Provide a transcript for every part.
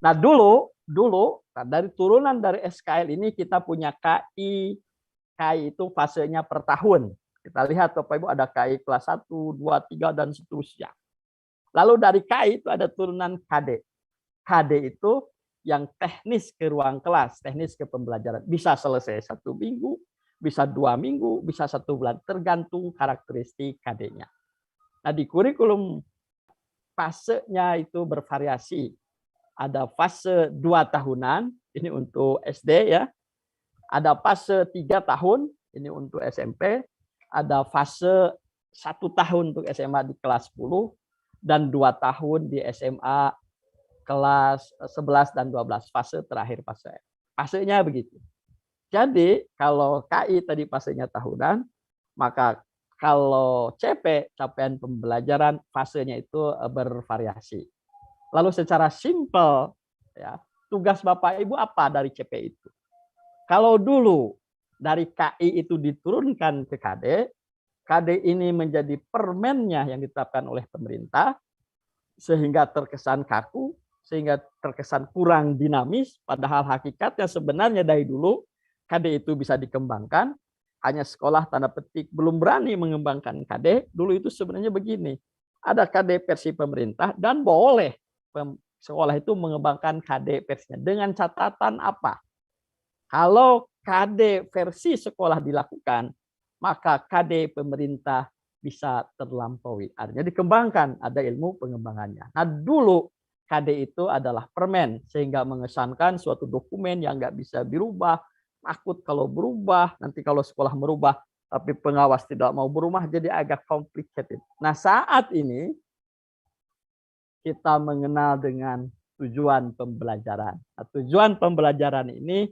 Nah, dulu dari turunan dari SKL ini kita punya KI. KI itu fasenya per tahun. Kita lihat Bapak Ibu ada KI kelas 1, 2, 3 dan seterusnya. Lalu dari KI itu ada turunan KD. KD itu yang teknis ke ruang kelas, teknis ke pembelajaran. Bisa selesai 1 minggu, bisa 2 minggu, bisa 1 bulan, tergantung karakteristik KD-nya. Nah, di kurikulum fasenya itu bervariasi. Ada fase 2 tahunan, ini untuk SD ya. Ada fase 3 tahun, ini untuk SMP. Ada fase 1 tahun untuk SMA di kelas 10, dan 2 tahun di SMA kelas 11 dan 12, fase terakhir fase. Fasenya begitu. Jadi kalau KI tadi fasenya tahunan, maka kalau CP, capaian pembelajaran, fasenya itu bervariasi. Lalu secara simpel, ya, tugas Bapak Ibu apa dari CP itu? Kalau dulu dari KI itu diturunkan ke KD, KD ini menjadi permennya yang ditetapkan oleh pemerintah, sehingga terkesan kaku, sehingga terkesan kurang dinamis, padahal hakikatnya sebenarnya dari dulu KD itu bisa dikembangkan, hanya sekolah tanda petik belum berani mengembangkan KD. Dulu itu sebenarnya begini, ada KD versi pemerintah dan boleh sekolah itu mengembangkan KD versinya dengan catatan apa? Kalau KD versi sekolah dilakukan, maka KD pemerintah bisa terlampaui. Artinya dikembangkan, ada ilmu pengembangannya. Nah, dulu KD itu adalah permen, sehingga mengesankan suatu dokumen yang nggak bisa dirubah, takut kalau berubah, nanti kalau sekolah merubah, tapi pengawas tidak mau berubah, jadi agak complicated. Nah, saat ini kita mengenal dengan tujuan pembelajaran. Nah, tujuan pembelajaran ini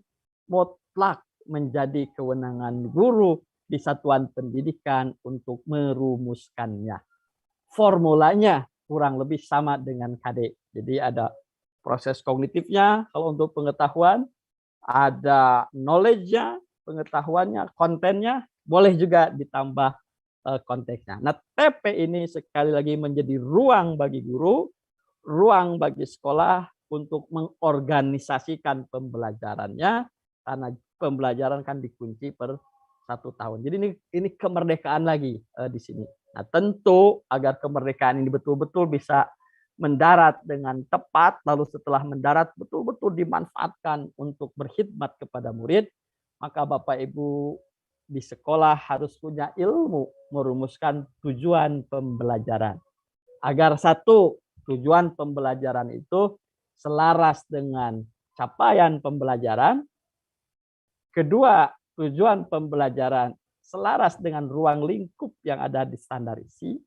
mutlak menjadi kewenangan guru di satuan pendidikan untuk merumuskannya. Formulanya kurang lebih sama dengan KD. Jadi ada proses kognitifnya kalau untuk pengetahuan, ada knowledge-nya, pengetahuannya, kontennya, boleh juga ditambah konteksnya. Nah, TP ini sekali lagi menjadi ruang bagi guru, ruang bagi sekolah untuk mengorganisasikan pembelajarannya, karena pembelajaran kan dikunci per 1 tahun. Jadi ini kemerdekaan lagi di sini. Nah, tentu agar kemerdekaan ini betul-betul bisa mendarat dengan tepat, lalu setelah mendarat betul-betul dimanfaatkan untuk berkhidmat kepada murid, maka Bapak Ibu di sekolah harus punya ilmu merumuskan tujuan pembelajaran. Agar satu, tujuan pembelajaran itu selaras dengan capaian pembelajaran. Kedua, tujuan pembelajaran selaras dengan ruang lingkup yang ada di standar isi.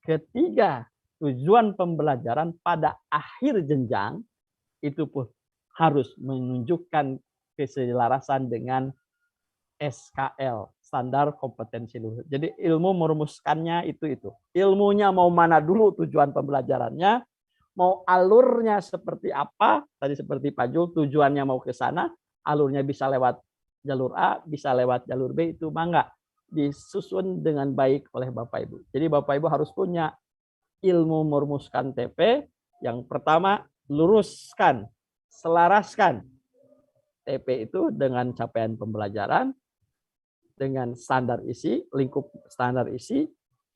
Ketiga, tujuan pembelajaran pada akhir jenjang itu pun harus menunjukkan keselarasan dengan SKL, standar kompetensi luhur. Jadi ilmu merumuskannya itu. Ilmunya mau mana dulu tujuan pembelajarannya, mau alurnya seperti apa, tadi seperti Pak Jul, tujuannya mau ke sana, alurnya bisa lewat jalur A, bisa lewat jalur B, itu mangga disusun dengan baik oleh Bapak Ibu. Jadi Bapak Ibu harus punya ilmu merumuskan TP. Yang pertama, luruskan, selaraskan TP itu dengan capaian pembelajaran, dengan standar isi, lingkup standar isi,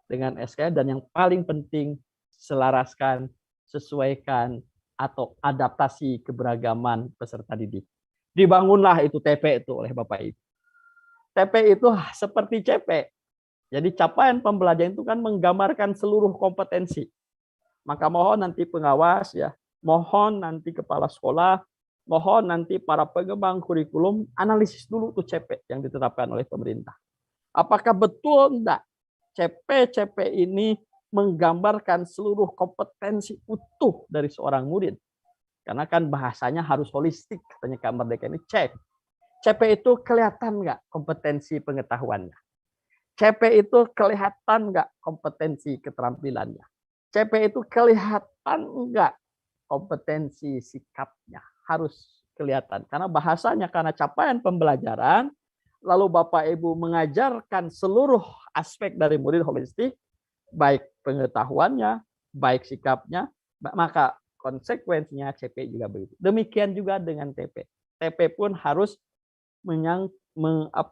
dengan SKL, dan yang paling penting selaraskan, sesuaikan, atau adaptasi keberagaman peserta didik. Dibangunlah itu TP itu oleh Bapak Ibu. TP itu seperti CP. Jadi capaian pembelajaran itu kan menggambarkan seluruh kompetensi. Maka mohon nanti pengawas ya, mohon nanti kepala sekolah, mohon nanti para pengembang kurikulum analisis dulu tuh CP yang ditetapkan oleh pemerintah. Apakah betul enggak CP ini menggambarkan seluruh kompetensi utuh dari seorang murid? Karena kan bahasanya harus holistik, katanya Kak Merdeka ini cek. CP itu kelihatan enggak kompetensi pengetahuannya? CP itu kelihatan enggak kompetensi keterampilannya? CP itu kelihatan enggak kompetensi sikapnya? Harus kelihatan. Karena bahasanya, karena capaian pembelajaran, lalu Bapak Ibu mengajarkan seluruh aspek dari murid holistik, baik pengetahuannya, baik sikapnya, maka konsekuensinya CP juga begitu. Demikian juga dengan TP. TP pun harus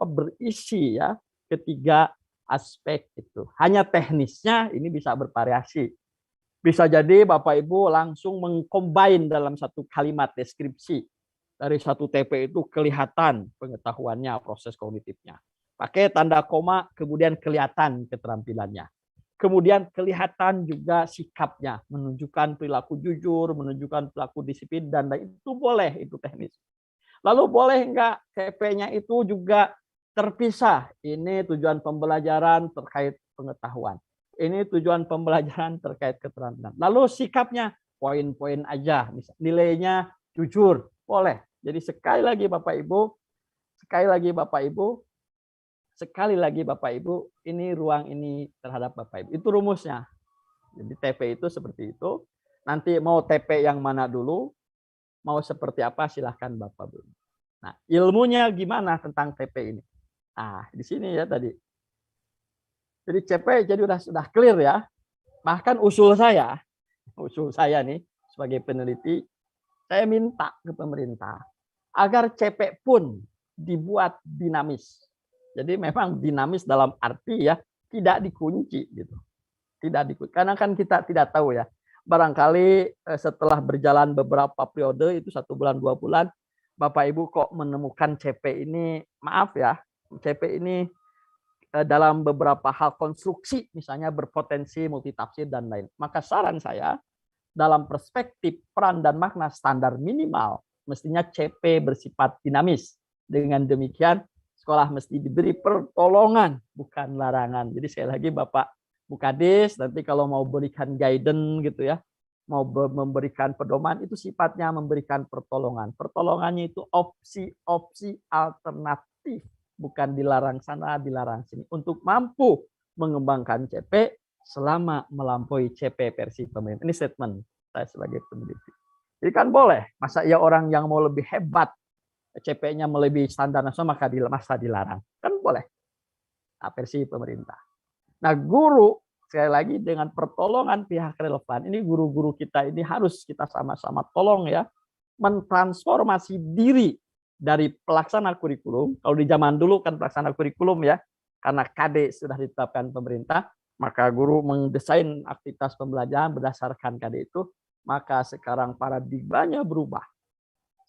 berisi ya ketiga aspek itu. Hanya teknisnya ini bisa bervariasi. Bisa jadi Bapak Ibu langsung mengcombine dalam satu kalimat deskripsi. Dari satu TP itu kelihatan pengetahuannya, proses kognitifnya. Pakai tanda koma, kemudian kelihatan keterampilannya. Kemudian kelihatan juga sikapnya, menunjukkan perilaku jujur, menunjukkan perilaku disiplin, dan itu boleh, itu teknis. Lalu boleh enggak TP-nya itu juga terpisah? Ini tujuan pembelajaran terkait pengetahuan. Ini tujuan pembelajaran terkait keterampilan. Lalu sikapnya poin-poin aja, misal nilainya jujur, boleh. Jadi sekali lagi Bapak Ibu, ini ruang ini terhadap Bapak Ibu. Itu rumusnya. Jadi TP itu seperti itu. Nanti mau TP yang mana dulu, mau seperti apa silahkan Bapak Ibu. Nah, ilmunya gimana tentang TP ini? Nah, di sini ya tadi. Jadi CP jadi sudah clear ya. Bahkan usul saya nih sebagai peneliti, saya minta ke pemerintah agar CP pun dibuat dinamis. Jadi memang dinamis dalam arti ya tidak dikunci gitu. Tidak dikunci. Karena kan kita tidak tahu ya. Barangkali setelah berjalan beberapa periode itu 1 bulan 2 bulan, Bapak Ibu kok menemukan CP ini, maaf ya, CP ini dalam beberapa hal konstruksi misalnya berpotensi multitafsir dan lain. Maka saran saya dalam perspektif peran dan makna standar minimal mestinya CP bersifat dinamis. Dengan demikian sekolah mesti diberi pertolongan bukan larangan. Jadi sekali lagi Bapak Bukades nanti kalau mau berikan guidance gitu ya, mau memberikan pedoman itu sifatnya memberikan pertolongan. Pertolongannya itu opsi-opsi alternatif, bukan dilarang sana, dilarang sini. Untuk mampu mengembangkan CP selama melampaui CP versi pemerintah. Ini statement saya sebagai peneliti. Jadi kan boleh, masa ya orang yang mau lebih hebat, CP-nya melebihi standar nasional masa dilarang. Kan boleh. Nah, versi pemerintah. Nah, guru sekali lagi dengan pertolongan pihak relevan, ini guru-guru kita ini harus kita sama-sama tolong ya, mentransformasi diri dari pelaksana kurikulum. Kalau di zaman dulu kan pelaksana kurikulum ya, karena KD sudah ditetapkan pemerintah, maka guru mendesain aktivitas pembelajaran berdasarkan KD itu, maka sekarang paradigmanya berubah.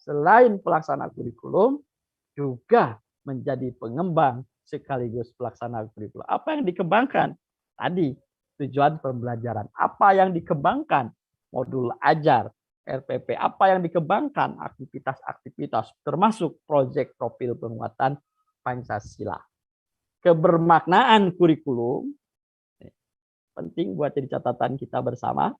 Selain pelaksana kurikulum, juga menjadi pengembang sekaligus pelaksana kurikulum. Apa yang dikembangkan? Tadi, tujuan pembelajaran. Apa yang dikembangkan? Modul ajar, RPP. Apa yang dikembangkan? Aktivitas-aktivitas, termasuk proyek profil penguatan Pancasila. Kebermaknaan kurikulum, penting buat jadi catatan kita bersama.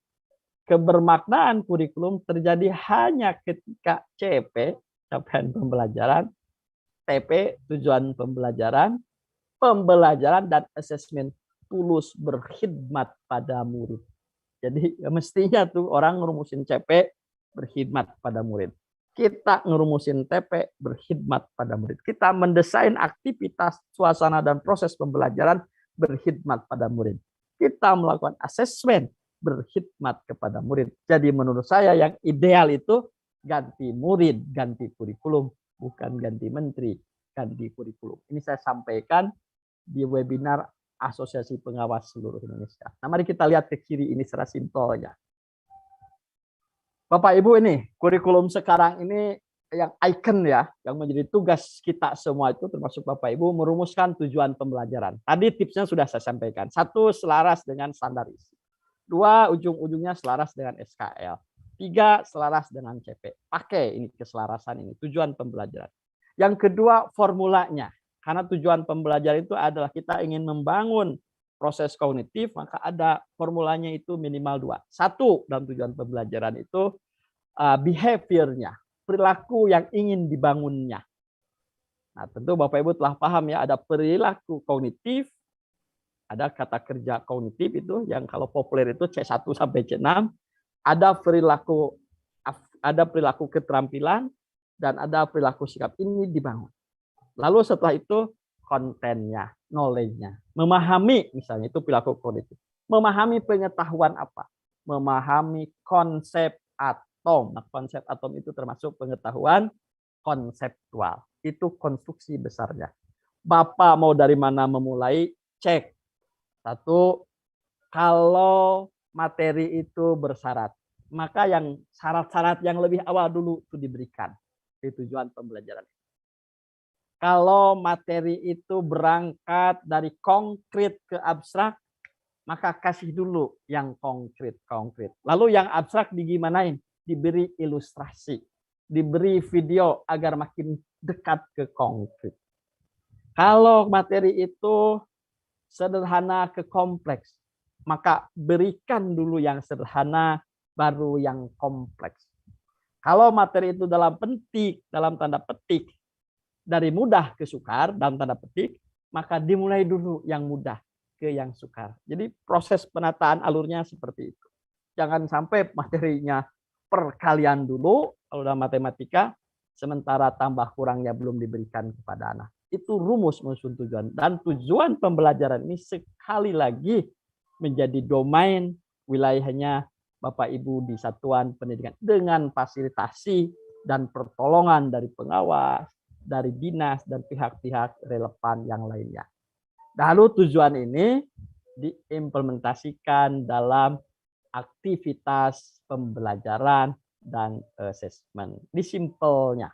Kebermaknaan kurikulum terjadi hanya ketika CP, capaian pembelajaran, TP, tujuan pembelajaran, dan asesmen tulus berkhidmat pada murid. Jadi mestinya tuh orang ngerumusin CP berkhidmat pada murid. Kita ngerumusin TP berkhidmat pada murid. Kita mendesain aktivitas, suasana, dan proses pembelajaran berkhidmat pada murid. Kita melakukan asesmen berkhidmat kepada murid. Jadi menurut saya yang ideal itu ganti murid, ganti kurikulum, bukan ganti menteri, ganti kurikulum. Ini saya sampaikan di webinar Asosiasi Pengawas Seluruh Indonesia. Nah, mari kita lihat ke kiri ini secara simpelnya. Bapak Ibu, ini kurikulum sekarang ini yang icon ya, yang menjadi tugas kita semua itu termasuk Bapak Ibu merumuskan tujuan pembelajaran. Tadi tipsnya sudah saya sampaikan. 1, selaras dengan standar isi. 2, ujung-ujungnya selaras dengan SKL. 3, selaras dengan CP. Pakai ini keselarasan ini, tujuan pembelajaran. Yang kedua, formulanya. Karena tujuan pembelajaran itu adalah kita ingin membangun proses kognitif, maka ada formulanya itu minimal 2. 1, dalam tujuan pembelajaran itu behavior-nya, perilaku yang ingin dibangunnya. Nah, tentu Bapak Ibu telah paham ya, ada perilaku kognitif, ada kata kerja kognitif itu yang kalau populer itu C1 sampai C6, ada perilaku keterampilan, dan ada perilaku sikap. Ini dibangun. Lalu setelah itu kontennya, knowledge-nya. Memahami misalnya itu perilaku kognitif. Memahami pengetahuan apa? Memahami konsep atom. Nah, konsep atom itu termasuk pengetahuan konseptual. Itu konstruksi besarnya. Bapak mau dari mana memulai? Cek. Satu, kalau materi itu bersyarat, maka yang syarat-syarat yang lebih awal dulu itu diberikan di tujuan pembelajaran. Kalau materi itu berangkat dari konkret ke abstrak, maka kasih dulu yang konkret. Lalu yang abstrak digimanain? Diberi ilustrasi, diberi video agar makin dekat ke konkret. Kalau materi itu sederhana ke kompleks, maka berikan dulu yang sederhana, baru yang kompleks. Kalau materi itu dalam tanda petik, dari mudah ke sukar, dalam tanda petik, maka dimulai dulu yang mudah ke yang sukar. Jadi proses penataan alurnya seperti itu. Jangan sampai materinya perkalian dulu, kalau dalam matematika, sementara tambah kurangnya belum diberikan kepada anak. Itu rumus tujuan. Dan tujuan pembelajaran ini sekali lagi menjadi domain wilayahnya Bapak Ibu di satuan pendidikan dengan fasilitasi dan pertolongan dari pengawas, dari dinas dan pihak-pihak relevan yang lainnya. Lalu tujuan ini diimplementasikan dalam aktivitas pembelajaran dan asesmen. Ini simpelnya.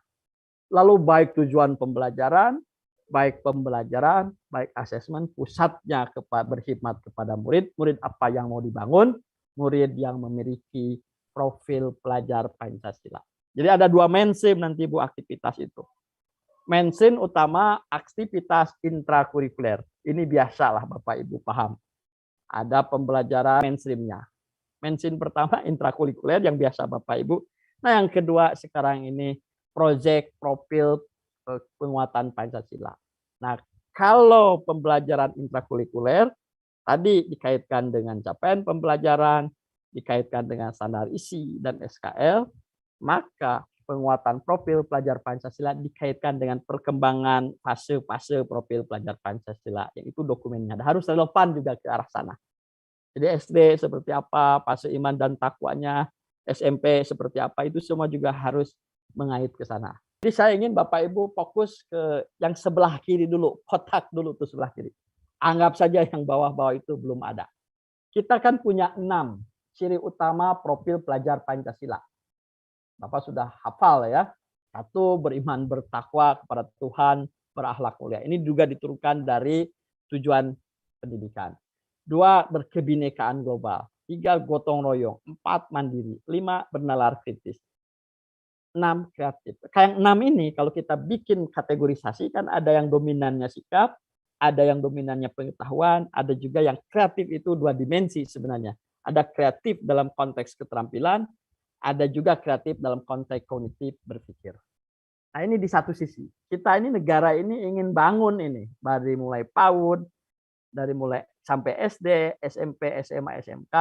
Lalu baik tujuan pembelajaran, baik asesmen, pusatnya berkhidmat kepada murid apa yang mau dibangun, murid yang memiliki profil pelajar Pancasila. Jadi ada dua mainstream nanti Bu aktivitas itu. Mainstream utama aktivitas intrakurikuler. Ini biasalah Bapak Ibu paham. Ada pembelajaran mainstreamnya. Mainstream pertama intrakurikuler yang biasa Bapak Ibu. Nah yang kedua sekarang ini proyek profil penguatan Pancasila. Nah kalau pembelajaran intrakurikuler tadi dikaitkan dengan capaian pembelajaran, dikaitkan dengan standar isi dan SKL, maka penguatan profil pelajar Pancasila dikaitkan dengan perkembangan fase-fase profil pelajar Pancasila, yaitu dokumennya. Harus relevan juga ke arah sana. Jadi SD seperti apa, fase iman dan takwanya, SMP seperti apa, itu semua juga harus mengait ke sana. Jadi saya ingin Bapak Ibu fokus ke yang sebelah kiri dulu, kotak dulu tuh sebelah kiri. Anggap saja yang bawah-bawah itu belum ada. Kita kan punya 6 ciri utama profil pelajar Pancasila. Bapak sudah hafal ya. 1, beriman bertakwa kepada Tuhan, berakhlak mulia. Ini juga diturunkan dari tujuan pendidikan. 2, berkebinekaan global. 3, gotong royong. 4, mandiri. 5, bernalar kritis. 6, kreatif. Kayak 6 ini kalau kita bikin kategorisasi kan ada yang dominannya sikap, ada yang dominannya pengetahuan, ada juga yang kreatif itu 2 dimensi sebenarnya. Ada kreatif dalam konteks keterampilan, ada juga kreatif dalam konteks kognitif berpikir. Nah ini di satu sisi. Kita ini negara ini ingin bangun ini. Dari mulai PAUD, dari mulai sampai SD, SMP, SMA, SMK,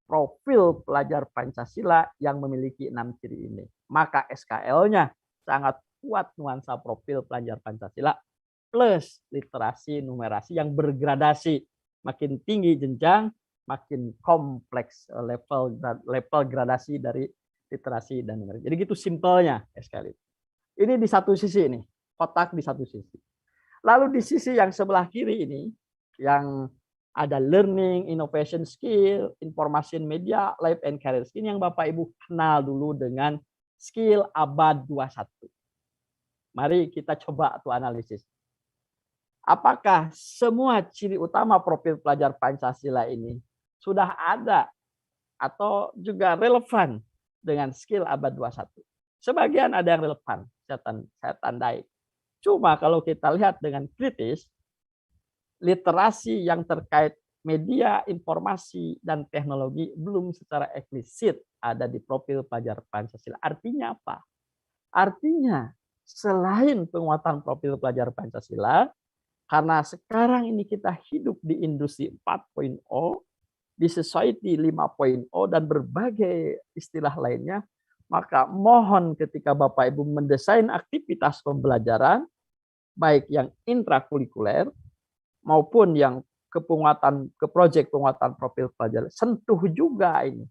profil pelajar Pancasila yang memiliki 6 ciri ini. Maka SKL-nya sangat kuat nuansa profil pelajar Pancasila plus literasi numerasi yang bergradasi. Makin tinggi jenjang, makin kompleks level gradasi dari literasi dan numerasi. Jadi gitu simpelnya SKL. Ini di satu sisi ini, kotak di satu sisi. Lalu di sisi yang sebelah kiri ini, yang ada learning, innovation skill, information media, life and career skill yang Bapak Ibu kenal dulu dengan skill abad 21. Mari kita coba tuh analisis. Apakah semua ciri utama profil pelajar Pancasila ini sudah ada atau juga relevan dengan skill abad 21? Sebagian ada yang relevan, saya tandai. Cuma kalau kita lihat dengan kritis, literasi yang terkait media, informasi, dan teknologi belum secara eksplisit ada di profil pelajar Pancasila. Artinya apa? Artinya selain penguatan profil pelajar Pancasila, karena sekarang ini kita hidup di industri 4.0, di society 5.0, dan berbagai istilah lainnya, maka mohon ketika Bapak Ibu mendesain aktivitas pembelajaran, baik yang intrakurikuler maupun yang ke proyek penguatan profil pelajar, sentuh juga ini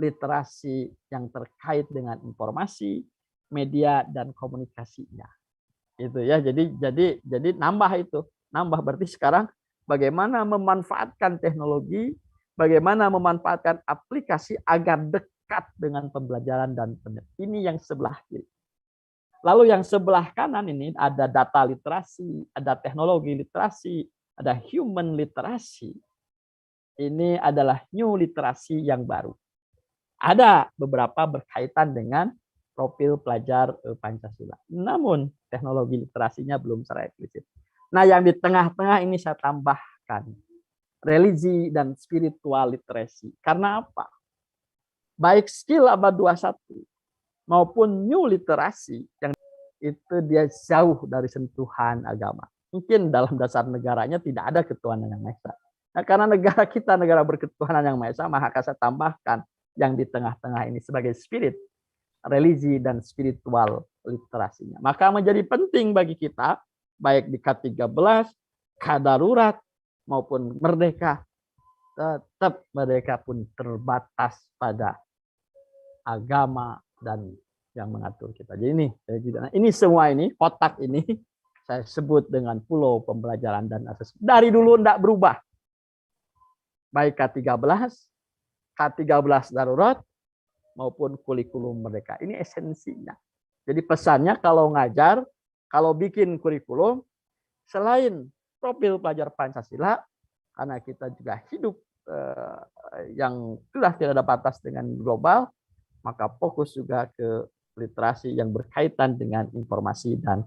literasi yang terkait dengan informasi, media dan komunikasinya. Itu ya. Jadi nambah itu. Nambah berarti sekarang bagaimana memanfaatkan teknologi, bagaimana memanfaatkan aplikasi agar dekat dengan pembelajaran dan penelitian. Ini yang sebelah kiri. Lalu yang sebelah kanan ini ada data literasi, ada teknologi literasi, ada human literasi. Ini adalah new literasi yang baru. Ada beberapa berkaitan dengan profil pelajar Pancasila. Namun teknologi literasinya belum secara eksplisit. Nah, yang di tengah-tengah ini saya tambahkan religi dan spiritual literasi. Karena apa? Baik skill abad 21 maupun new literasi yang itu dia jauh dari sentuhan agama. Mungkin dalam dasar negaranya tidak ada ketuhanan yang Maha Esa. Nah, karena negara kita negara berketuhanan yang Maha Esa, maka saya tambahkan yang di tengah-tengah ini sebagai spirit, religi dan spiritual literasinya. Maka menjadi penting bagi kita, baik di K13, K-darurat, maupun merdeka, tetap mereka pun terbatas pada agama dan yang mengatur kita. Jadi ini semua ini, kotak ini, saya sebut dengan pulau pembelajaran dan akses. Dari dulu tidak berubah. Baik K13, K13 darurat, maupun kurikulum merdeka. Ini esensinya. Jadi pesannya kalau ngajar, kalau bikin kurikulum, selain profil pelajar Pancasila, karena kita juga hidup yang sudah tidak ada batas dengan global, maka fokus juga ke literasi yang berkaitan dengan informasi dan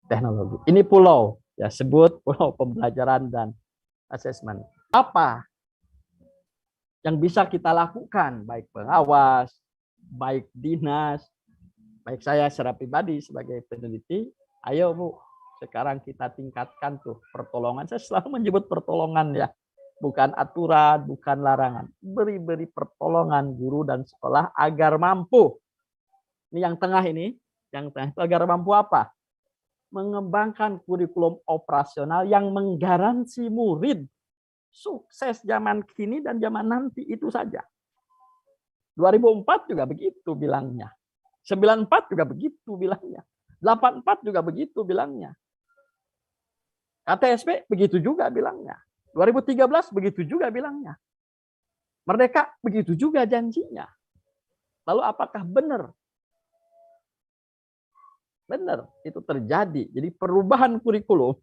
teknologi. Ini pulau, ya sebut pulau pembelajaran dan asesmen. Apa yang bisa kita lakukan, baik pengawas, baik dinas, baik saya secara pribadi sebagai peneliti, ayo Bu, sekarang kita tingkatkan tuh pertolongan. Saya selalu menyebut pertolongan ya, bukan aturan, bukan larangan. Beri pertolongan guru dan sekolah agar mampu. Ini yang tengah ini, yang tengah itu agar mampu apa? Mengembangkan kurikulum operasional yang menggaransi murid sukses zaman kini dan zaman nanti, itu saja. 2004 juga begitu bilangnya. 94 juga begitu bilangnya. 84 juga begitu bilangnya. KTSP begitu juga bilangnya. 2013 begitu juga bilangnya. Merdeka begitu juga janjinya. Lalu apakah benar? Benar, itu terjadi. Jadi perubahan kurikulum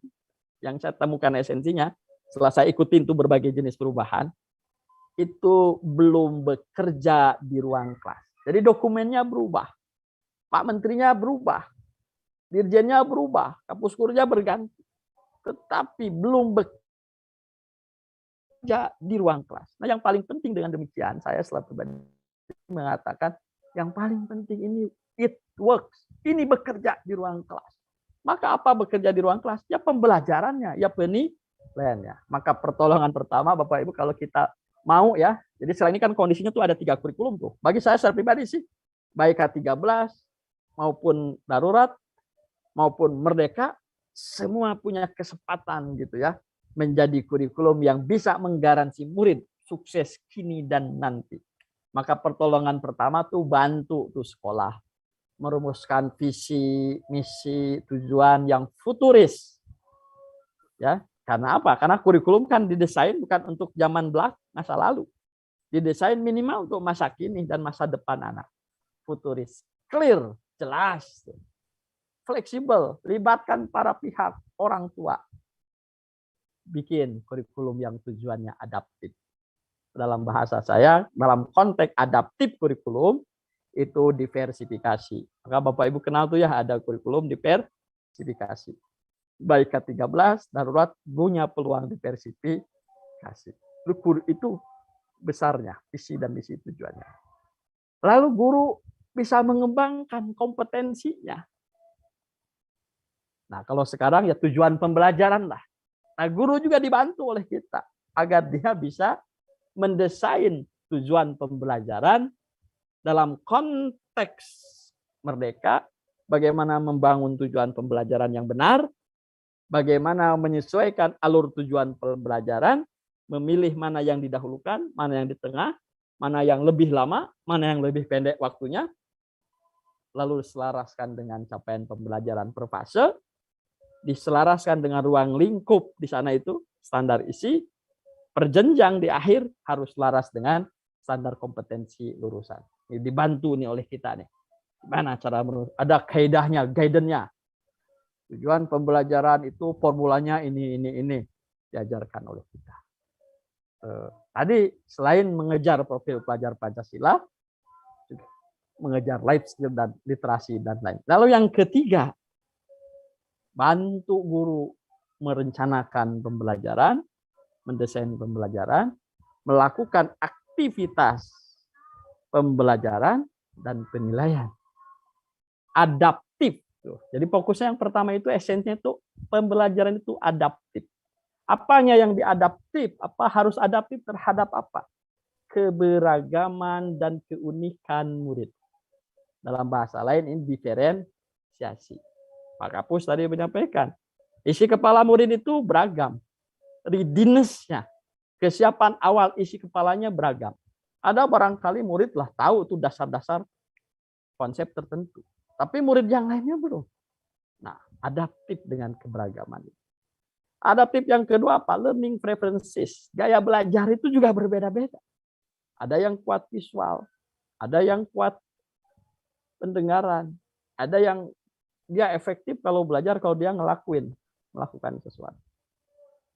yang saya temukan esensinya, setelah saya ikutin tuh berbagai jenis perubahan, itu belum bekerja di ruang kelas. Jadi dokumennya berubah. Pak Menterinya berubah. Dirjennya berubah. Kapuskurnya berganti. Tetapi belum bekerja di ruang kelas. Nah, yang paling penting dengan demikian, saya selalu mengatakan, yang paling penting ini it works. Ini bekerja di ruang kelas. Maka apa bekerja di ruang kelas? Ya pembelajarannya, ya penilaiannya. Maka pertolongan pertama Bapak Ibu kalau kita mau ya. Jadi selain ini kan kondisinya tuh ada 3 kurikulum tuh. Bagi saya secara pribadi sih, baik K13 maupun darurat maupun merdeka, semua punya kesempatan gitu ya menjadi kurikulum yang bisa menggaransi murid sukses kini dan nanti. Maka pertolongan pertama tuh bantu tuh sekolah merumuskan visi, misi, tujuan yang futuris. Ya, karena apa? Karena kurikulum kan didesain bukan untuk zaman masa lalu. Didesain minimal untuk masa kini dan masa depan anak. Futuris, clear, jelas, fleksibel, libatkan para pihak, orang tua. Bikin kurikulum yang tujuannya adaptif. Dalam bahasa saya, dalam konteks adaptif kurikulum, itu diversifikasi. Maka Bapak Ibu kenal tuh ya, ada kurikulum diversifikasi. Baik K13, darurat punya peluang diversifikasi. Itu besarnya, visi dan misi tujuannya. Lalu guru bisa mengembangkan kompetensinya. Nah, kalau sekarang ya tujuan pembelajaran lah. Nah, guru juga dibantu oleh kita agar dia bisa mendesain tujuan pembelajaran dalam konteks merdeka, bagaimana membangun tujuan pembelajaran yang benar, bagaimana menyesuaikan alur tujuan pembelajaran, memilih mana yang didahulukan, mana yang di tengah, mana yang lebih lama, mana yang lebih pendek waktunya, lalu diselaraskan dengan capaian pembelajaran per fase, diselaraskan dengan ruang lingkup di sana itu, standar isi, perjenjang di akhir harus selaras dengan standar kompetensi lulusan. Ini dibantu nih oleh kita nih. Gimana cara ada kaidahnya, guidance-nya. Tujuan pembelajaran itu formulanya ini diajarkan oleh kita. Tadi selain mengejar profil pelajar Pancasila, mengejar life skill dan literasi dan lain. Lalu yang ketiga, bantu guru merencanakan pembelajaran, mendesain pembelajaran, melakukan aktivitas pembelajaran dan penilaian. Adaptif. Jadi fokusnya yang pertama itu esensinya itu pembelajaran itu adaptif. Apanya yang diadaptif? Apa harus adaptif terhadap apa? Keberagaman dan keunikan murid. Dalam bahasa lain ini diferensiasi. Pak Kapus tadi menyampaikan, isi kepala murid itu beragam. Readiness-nya, kesiapan awal isi kepalanya beragam. Ada barangkali murid lah tahu itu dasar-dasar konsep tertentu. Tapi murid yang lainnya belum. Nah, adaptif dengan keberagaman. Adaptif yang kedua apa? Learning preferences. Gaya belajar itu juga berbeda-beda. Ada yang kuat visual, ada yang kuat pendengaran, ada yang dia efektif kalau belajar kalau dia melakukan sesuatu.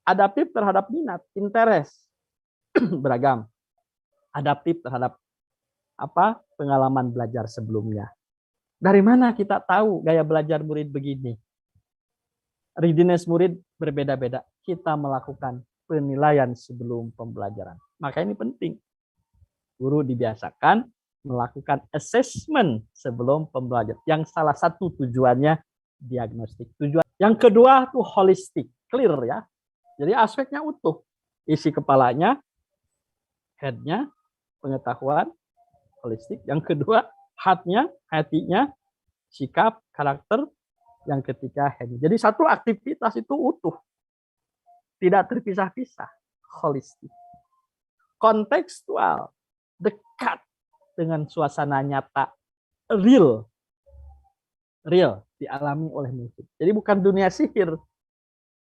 Adaptif terhadap minat, interest, beragam. Adaptif terhadap apa? Pengalaman belajar sebelumnya. Dari mana kita tahu gaya belajar murid begini? Readiness murid berbeda-beda. Kita melakukan penilaian sebelum pembelajaran. Maka ini penting. Guru dibiasakan melakukan assessment sebelum pembelajaran. Yang salah satu tujuannya diagnostik. Tujuan yang kedua itu holistik, clear ya. Jadi aspeknya utuh. Isi kepalanya, head-nya, pengetahuan, holistik. Yang kedua, hatinya, sikap, karakter. Yang ketiga, head. Jadi satu aktivitas itu utuh. Tidak terpisah-pisah, holistik. Kontekstual, dekat dengan suasana nyata, real dialami oleh murid. Jadi bukan dunia sihir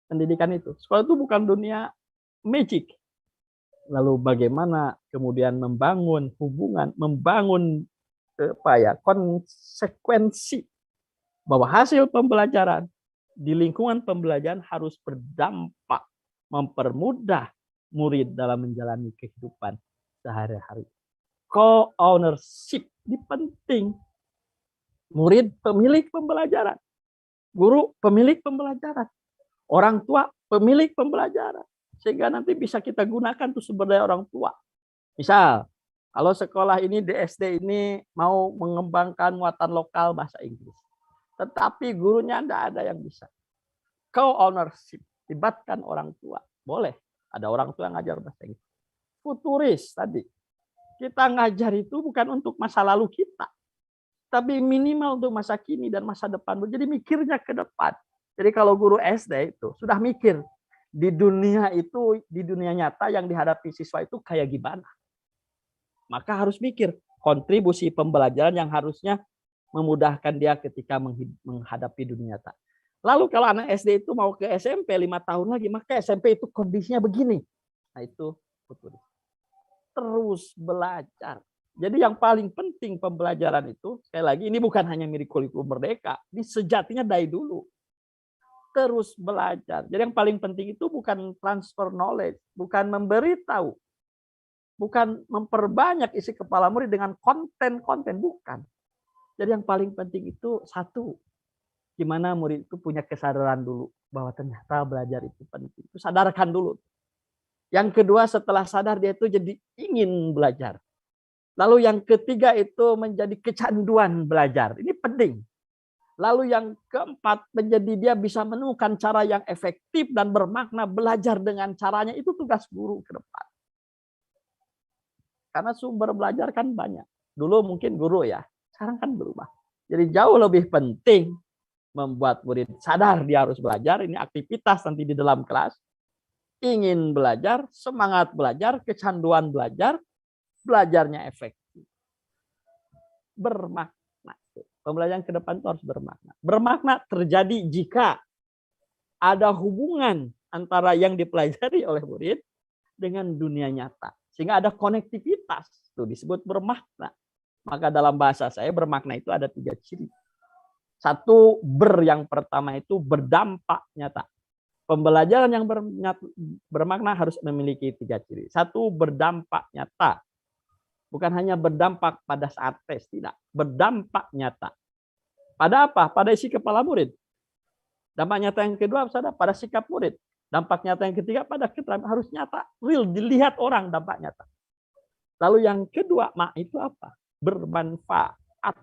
pendidikan itu. Sekolah itu bukan dunia magic. Lalu bagaimana kemudian membangun hubungan, membangun konsekuensi bahwa hasil pembelajaran di lingkungan pembelajaran harus berdampak mempermudah murid dalam menjalani kehidupan sehari-hari. Co-ownership ini penting. Murid pemilik pembelajaran, guru pemilik pembelajaran, orang tua pemilik pembelajaran, sehingga nanti bisa kita gunakan tuh sumber daya orang tua. Misal, kalau sekolah ini di SD ini mau mengembangkan muatan lokal bahasa Inggris, tetapi gurunya tidak ada yang bisa. Co-ownership, libatkan orang tua, boleh. Ada orang tua yang ngajar bahasa Inggris. Futuris tadi, kita ngajar itu bukan untuk masa lalu kita, tapi minimal untuk masa kini dan masa depan. Jadi mikirnya ke depan. Jadi kalau guru SD itu sudah mikir di dunia itu, di dunia nyata yang dihadapi siswa itu kayak gimana. Maka harus mikir kontribusi pembelajaran yang harusnya memudahkan dia ketika menghadapi dunia nyata. Lalu kalau anak SD itu mau ke SMP 5 tahun lagi, maka SMP itu kondisinya begini. Nah itu futuris. Terus belajar. Jadi yang paling penting pembelajaran itu, sekali lagi ini bukan hanya milik kurikulum merdeka, ini sejatinya dari dulu. Terus belajar. Jadi yang paling penting itu bukan transfer knowledge, bukan memberitahu, bukan memperbanyak isi kepala murid dengan konten-konten, bukan. Jadi yang paling penting itu satu, gimana murid itu punya kesadaran dulu bahwa ternyata belajar itu penting. Itu sadarkan dulu. Yang kedua setelah sadar dia itu jadi ingin belajar. Lalu yang ketiga itu menjadi kecanduan belajar. Ini penting. Lalu yang keempat menjadi dia bisa menemukan cara yang efektif dan bermakna belajar dengan caranya. Itu tugas guru ke depan. Karena sumber belajar kan banyak. Dulu mungkin guru ya, sekarang kan berubah. Jadi jauh lebih penting membuat murid sadar dia harus belajar. Ini aktivitas nanti di dalam kelas. Ingin belajar, semangat belajar, kecanduan belajar, belajarnya efektif, bermakna. Pembelajaran ke depan itu harus bermakna. Bermakna terjadi jika ada hubungan antara yang dipelajari oleh murid dengan dunia nyata. Sehingga ada konektivitas. Itu disebut bermakna. Maka dalam bahasa saya bermakna itu ada 3 ciri. Satu, yang pertama itu berdampak nyata. Pembelajaran yang bermakna harus memiliki 3 ciri. Satu, berdampak nyata. Bukan hanya berdampak pada saat tes, tidak. Berdampak nyata. Pada apa? Pada isi kepala murid. Dampak nyata yang kedua pada sikap murid. Dampak nyata yang ketiga pada keterampilan, harus nyata, real, dilihat orang dampak nyata. Lalu yang kedua, itu apa? Bermanfaat.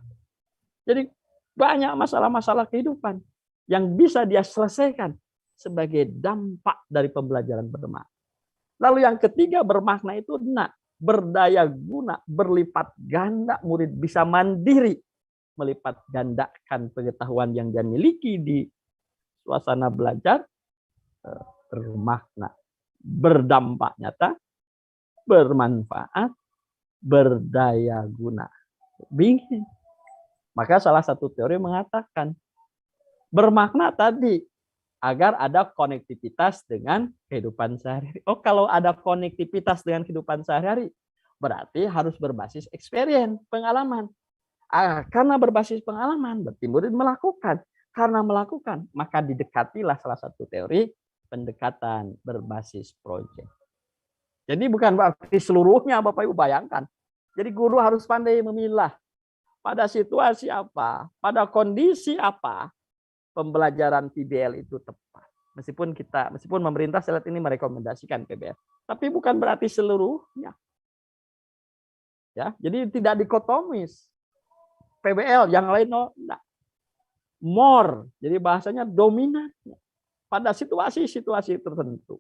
Jadi banyak masalah-masalah kehidupan yang bisa dia selesaikan sebagai dampak dari pembelajaran bermakna. Lalu yang ketiga, bermakna itu berdaya guna, berlipat ganda, murid bisa mandiri melipat gandakan pengetahuan yang dia miliki di suasana belajar, bermakna, berdampak nyata, bermanfaat, berdaya guna. Bingung. Maka salah satu teori mengatakan bermakna tadi agar ada konektivitas dengan kehidupan sehari-hari. Oh, kalau ada konektivitas dengan kehidupan sehari-hari, berarti harus berbasis experience, pengalaman. Karena berbasis pengalaman, berarti murid melakukan. Karena melakukan, maka didekatilah salah satu teori pendekatan berbasis proyek. Jadi bukan berarti seluruhnya Bapak Ibu bayangkan. Jadi guru harus pandai memilah pada situasi apa, pada kondisi apa pembelajaran PBL itu tepat. Meskipun pemerintah saat ini merekomendasikan PBL, tapi bukan berarti seluruhnya. Ya, jadi tidak dikotomis. PBL yang lain enggak. More, jadi bahasanya dominan pada situasi-situasi tertentu,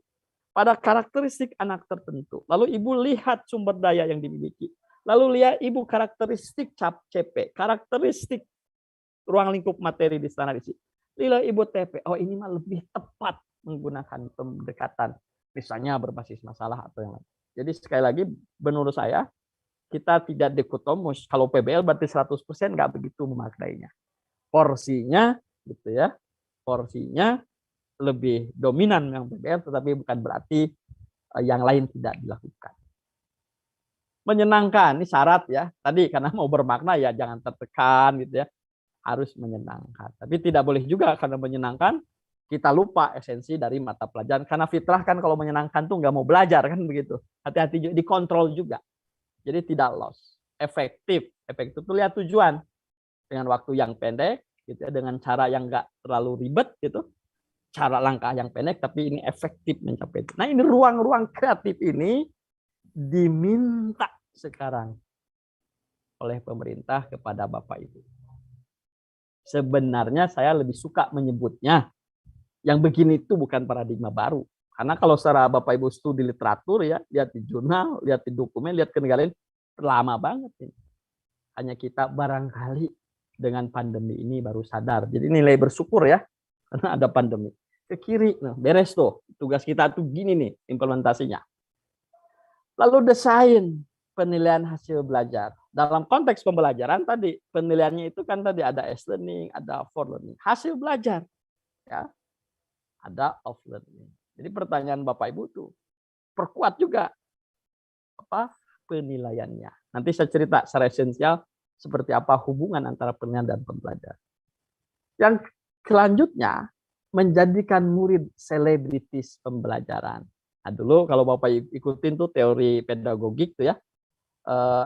pada karakteristik anak tertentu. Lalu ibu lihat sumber daya yang dimiliki. Lalu lihat ibu karakteristik CP, karakteristik ruang lingkup materi di sana di sini. Lalu ibu TP, oh ini mah lebih tepat menggunakan pendekatan, misalnya berbasis masalah atau yang lain. Jadi sekali lagi, menurut saya kita tidak dikotomus. Kalau PBL berarti 100% nggak begitu memaknainya. Porsinya, gitu ya, porsinya lebih dominan yang PBL, tetapi bukan berarti yang lain tidak dilakukan. Menyenangkan, ini syarat ya. Tadi karena mau bermakna ya jangan tertekan gitu ya. Harus menyenangkan. Tapi tidak boleh juga karena menyenangkan kita lupa esensi dari mata pelajaran. Karena fitrah kan kalau menyenangkan tuh nggak mau belajar kan begitu. Hati-hati juga, dikontrol juga. Jadi tidak loss. Efektif. Efektif itu lihat tujuan. Dengan waktu yang pendek, gitu ya, dengan cara yang nggak terlalu ribet gitu. Cara langkah yang pendek tapi ini efektif mencapai itu. Nah, ini ruang-ruang kreatif ini diminta sekarang oleh pemerintah kepada Bapak Ibu. Sebenarnya saya lebih suka menyebutnya yang begini itu bukan paradigma baru. Karena kalau secara Bapak Ibu studi literatur ya, lihat di jurnal, lihat di dokumen, lihat ke negara lain, lama banget ini. Hanya kita barangkali dengan pandemi ini baru sadar. Jadi nilai bersyukur ya, karena ada pandemi. Ke kiri, nah, beres tuh. Tugas kita tuh gini nih implementasinya. Lalu desain penilaian hasil belajar. Dalam konteks pembelajaran tadi, penilaiannya itu kan tadi ada S-learning, ada for-learning. Hasil belajar, ya, ada off-learning. Jadi pertanyaan Bapak Ibu tuh, perkuat juga apa penilaiannya. Nanti saya cerita secara esensial seperti apa hubungan antara penilaian dan pembelajaran. Yang selanjutnya, menjadikan murid selebritis pembelajaran. Nah, dulu kalau Bapak ikutin tuh teori pedagogik tuh ya,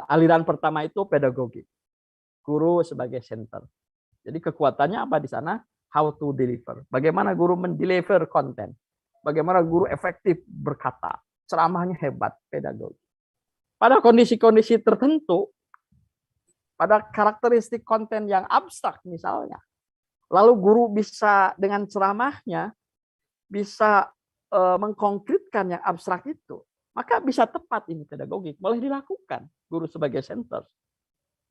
aliran pertama itu pedagogik, guru sebagai center. Jadi kekuatannya apa di sana? How to deliver. Bagaimana guru mendeliver konten. Bagaimana guru efektif berkata. Ceramahnya hebat, pedagogi. Pada kondisi-kondisi tertentu, pada karakteristik konten yang abstrak misalnya, lalu guru bisa dengan ceramahnya bisa mengkonkretkan yang abstrak itu, maka bisa tepat ini pedagogik, boleh dilakukan guru sebagai center.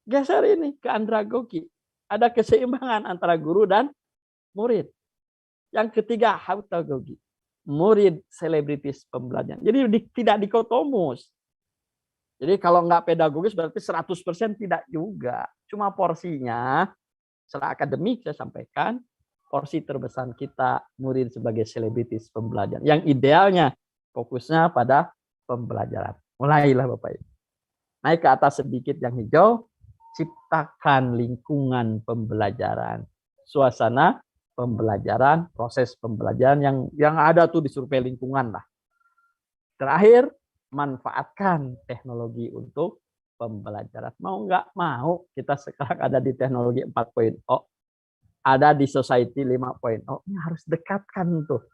Geser ini ke andragogi, ada keseimbangan antara guru dan murid. Yang ketiga hautagogi, murid selebritis pembelajaran. Jadi tidak dikotomus. Jadi kalau nggak pedagogis berarti 100% tidak juga. Cuma porsinya, secara akademik saya sampaikan, porsi terbesar kita murid sebagai selebritis pembelajaran. Yang idealnya fokusnya pada pembelajaran. Mulailah Bapak Ibu. Naik ke atas sedikit yang hijau, ciptakan lingkungan pembelajaran. Suasana pembelajaran, proses pembelajaran yang ada tuh di survei lingkungan lah. Terakhir, manfaatkan teknologi untuk pembelajaran. Mau nggak mau, kita sekarang ada di teknologi 4.0, ada di society 5.0. Ini harus dekatkan tuh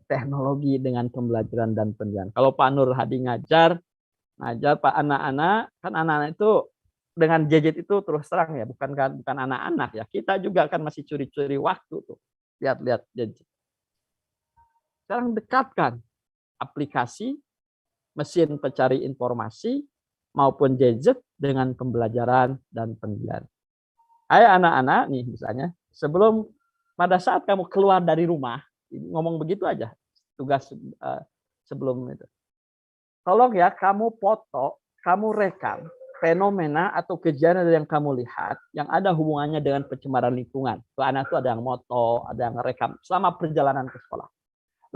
teknologi dengan pembelajaran dan pendidikan. Kalau Pak Nur Hadi ngajar Pak anak-anak, kan anak-anak itu dengan gadget itu terus terang ya, bukan anak-anak ya. Kita juga kan masih curi-curi waktu tuh. Lihat-lihat gadget. Sekarang dekatkan aplikasi mesin pencari informasi maupun gadget dengan pembelajaran dan pendidikan. Hai anak-anak nih misalnya, pada saat kamu keluar dari rumah, ngomong begitu aja tugas sebelum itu. Tolong ya kamu foto, kamu rekam fenomena atau kejadian yang kamu lihat yang ada hubungannya dengan pencemaran lingkungan. Tuh anak tuh ada yang moto, ada yang rekam selama perjalanan ke sekolah.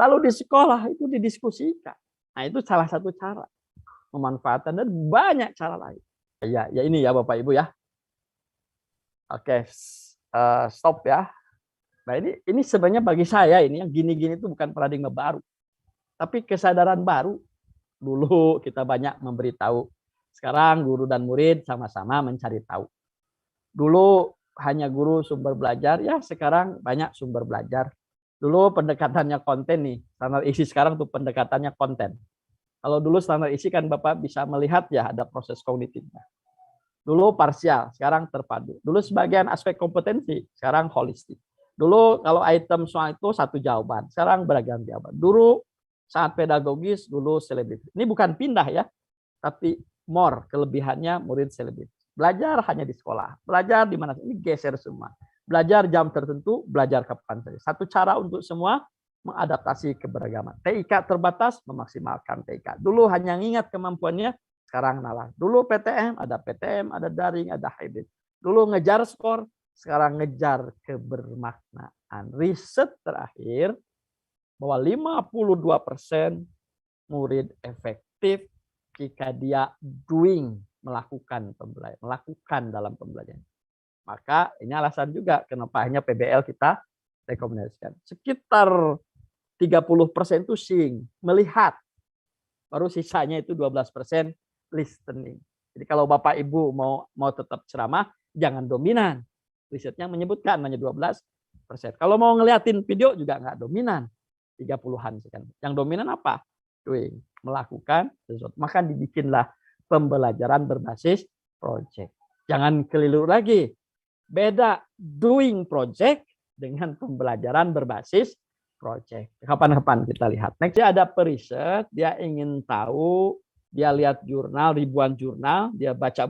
Lalu di sekolah itu didiskusikan. Nah, itu salah satu cara memanfaatkan dan banyak cara lain. Ya ini ya Bapak Ibu ya. Oke, stop ya. Nah, ini sebenarnya bagi saya ini yang gini-gini itu bukan paradigma baru. Tapi kesadaran baru. Dulu kita banyak memberitahu. Sekarang guru dan murid sama-sama mencari tahu. Dulu hanya guru sumber belajar, ya sekarang banyak sumber belajar. Dulu pendekatannya konten nih, standar isi sekarang tuh pendekatannya konten. Kalau dulu standar isi kan Bapak bisa melihat ya ada proses kognitifnya. Dulu parsial, sekarang terpadu. Dulu sebagian aspek kompetensi, sekarang holistik. Dulu kalau item soal itu satu jawaban, sekarang beragam jawaban. Dulu sangat pedagogis, dulu selebritis. Ini bukan pindah ya, tapi more kelebihannya murid selebritis. Belajar hanya di sekolah, belajar di mana ini geser semua. Belajar jam tertentu, belajar kapan saja. Satu cara untuk semua mengadaptasi keberagaman. TIK terbatas, memaksimalkan TIK. Dulu hanya ingat kemampuannya, sekarang nalar. Dulu PTM, ada daring, ada hybrid. Dulu ngejar skor, sekarang ngejar kebermaknaan. Riset terakhir bahwa 52% murid efektif jika dia melakukan dalam pembelajaran. Maka ini alasan juga kenapa hanya PBL kita rekomendasikan. Sekitar 30% itu seeing, melihat. Baru sisanya itu 12% listening. Jadi kalau Bapak Ibu mau tetap ceramah, jangan dominan. Risetnya menyebutkan hanya 12%. Kalau mau ngeliatin video juga nggak dominan. 30-an sekian. Yang dominan apa? Doing, melakukan sesuatu. Maka dibikinlah pembelajaran berbasis project. Jangan keliru lagi. Beda doing project dengan pembelajaran berbasis project. Kapan-kapan kita lihat. Next ada periset, dia ingin tahu, dia lihat jurnal, ribuan jurnal, dia baca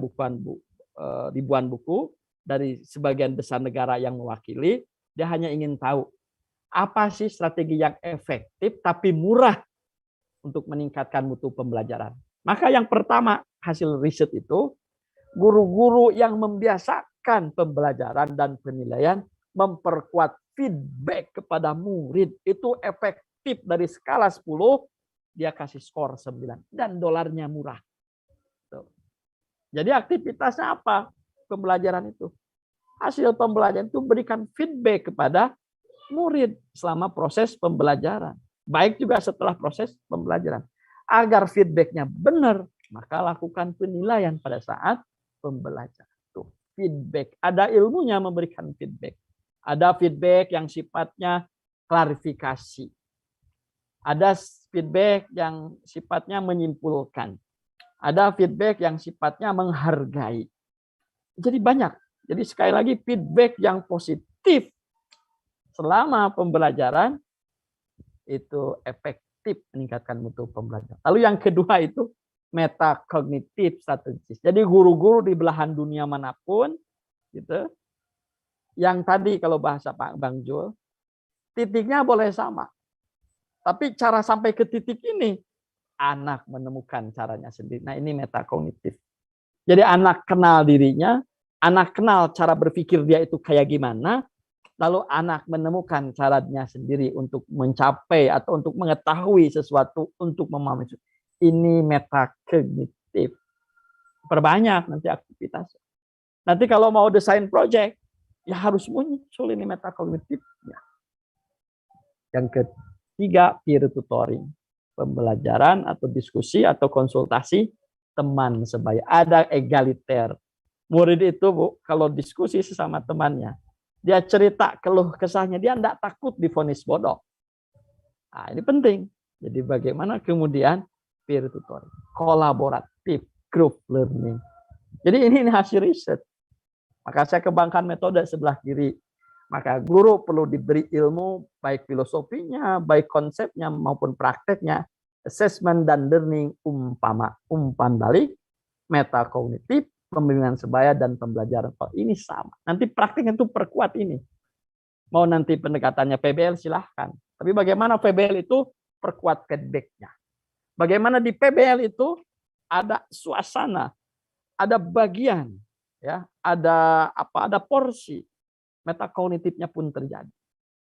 ribuan buku dari sebagian besar negara yang mewakili, dia hanya ingin tahu apa sih strategi yang efektif tapi murah untuk meningkatkan mutu pembelajaran. Maka yang pertama hasil riset itu, guru-guru yang membiasakan pembelajaran dan penilaian memperkuat feedback kepada murid itu efektif. Dari skala 10 dia kasih skor 9 dan dolarnya murah. Jadi aktivitasnya apa? Pembelajaran itu. Hasil pembelajaran itu berikan feedback kepada murid selama proses pembelajaran. Baik juga setelah proses pembelajaran. Agar feedbacknya benar, maka lakukan penilaian pada saat pembelajaran. Tuh, feedback. Ada ilmunya memberikan feedback. Ada feedback yang sifatnya klarifikasi. Ada feedback yang sifatnya menyimpulkan. Ada feedback yang sifatnya menghargai. Jadi banyak. Jadi sekali lagi feedback yang positif selama pembelajaran itu efektif meningkatkan mutu pembelajaran. Lalu yang kedua itu metakognitif strategis. Jadi guru-guru di belahan dunia manapun, gitu, yang tadi kalau bahasa Pak Bang Jul, titiknya boleh sama. Tapi cara sampai ke titik ini anak menemukan caranya sendiri. Nah, ini metakognitif. Jadi anak kenal dirinya, anak kenal cara berpikir dia itu kayak gimana, lalu anak menemukan caranya sendiri untuk mencapai atau untuk mengetahui sesuatu, untuk memahami. Ini metakognitif. Perbanyak nanti aktivitas. Nanti kalau mau desain project, ya harus muncul ini metakognitifnya. Yang ketiga, peer tutoring. Pembelajaran atau diskusi atau konsultasi teman sebaya. Ada egaliter. Murid itu, Bu, kalau diskusi sesama temannya, dia cerita keluh kesahnya, dia tidak takut divonis bodoh. Nah, ini penting. Jadi bagaimana kemudian peer tutoring, kolaboratif, group learning. Jadi ini hasil riset. Maka saya kembangkan metode sebelah kiri. Maka guru perlu diberi ilmu, baik filosofinya, baik konsepnya, maupun prakteknya. Assessment dan learning umpan balik, metakognitif, pembimbingan sebaya, dan pembelajaran. Oh, ini sama. Nanti praktiknya itu perkuat ini. Mau nanti pendekatannya PBL silahkan. Tapi bagaimana PBL itu perkuat feedback-nya. Bagaimana di PBL itu ada suasana, ada bagian, ya, ada porsi. Metakognitifnya pun terjadi.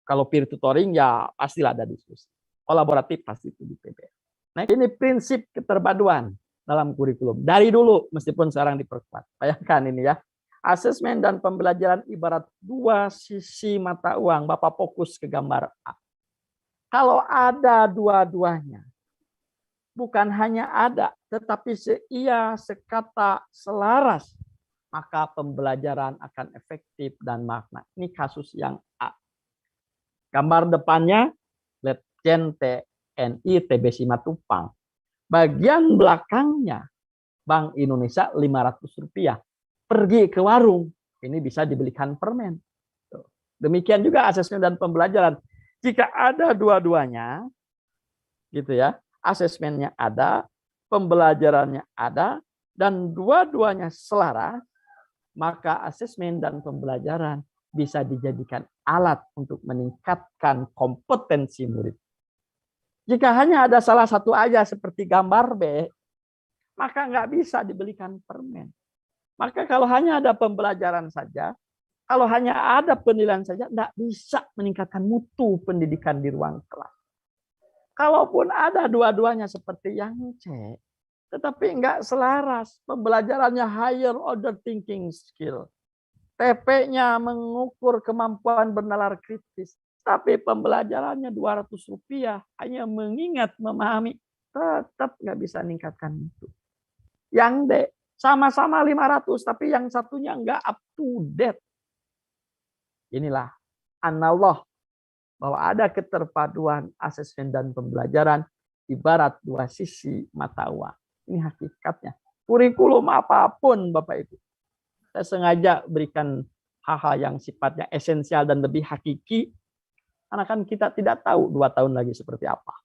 Kalau peer tutoring ya pastilah ada diskusi. Kolaboratif pasti itu di PBL. Nah, ini prinsip keterpaduan dalam kurikulum. Dari dulu meskipun sekarang diperkuat. Bayangkan ini ya. Asesmen dan pembelajaran ibarat dua sisi mata uang. Bapak fokus ke gambar A. Kalau ada dua-duanya, bukan hanya ada, tetapi seia, sekata, selaras, maka pembelajaran akan efektif dan makna. Ini kasus yang A. Gambar depannya, Letjen TNI TB Simatupang. Bagian belakangnya, Bank Indonesia Rp500. Pergi ke warung, ini bisa dibelikan permen. Demikian juga asesmen dan pembelajaran. Jika ada dua-duanya, gitu ya, asesmennya ada, pembelajarannya ada, dan dua-duanya selaras, maka asesmen dan pembelajaran bisa dijadikan alat untuk meningkatkan kompetensi murid. Jika hanya ada salah satu aja seperti gambar B, maka nggak bisa dibelikan permen. Maka kalau hanya ada pembelajaran saja, kalau hanya ada penilaian saja, nggak bisa meningkatkan mutu pendidikan di ruang kelas. Kalaupun ada dua-duanya seperti yang C, tetapi enggak selaras. Pembelajarannya higher order thinking skill. TP-nya mengukur kemampuan bernalar kritis. Tapi pembelajarannya Rp200 hanya mengingat, memahami. Tetap nggak bisa meningkatkan itu. Yang D, sama-sama 500, tapi yang satunya nggak up to date. Inilah analog bahwa ada keterpaduan asesmen dan pembelajaran ibarat dua sisi mata uang. Ini hakikatnya. Kurikulum apapun Bapak Ibu. Saya sengaja berikan hal-hal yang sifatnya esensial dan lebih hakiki. Karena kan kita tidak tahu 2 tahun lagi seperti apa.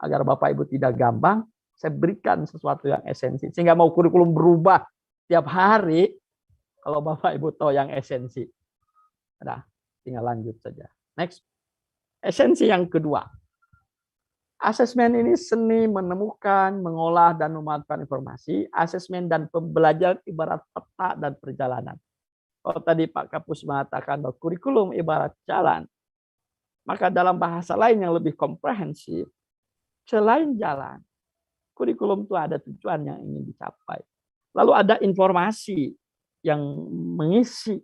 Agar Bapak Ibu tidak gampang, saya berikan sesuatu yang esensi. Sehingga mau kurikulum berubah tiap hari, kalau Bapak Ibu tahu yang esensi. Nah, tinggal lanjut saja. Next. Esensi yang kedua. Asesmen ini seni menemukan, mengolah, dan memanfaatkan informasi. Asesmen dan pembelajaran ibarat peta dan perjalanan. Kalau tadi Pak Kapus mengatakan bahwa kurikulum ibarat jalan, maka dalam bahasa lain yang lebih komprehensif, selain jalan, kurikulum itu ada tujuan yang ingin dicapai. Lalu ada informasi yang mengisi,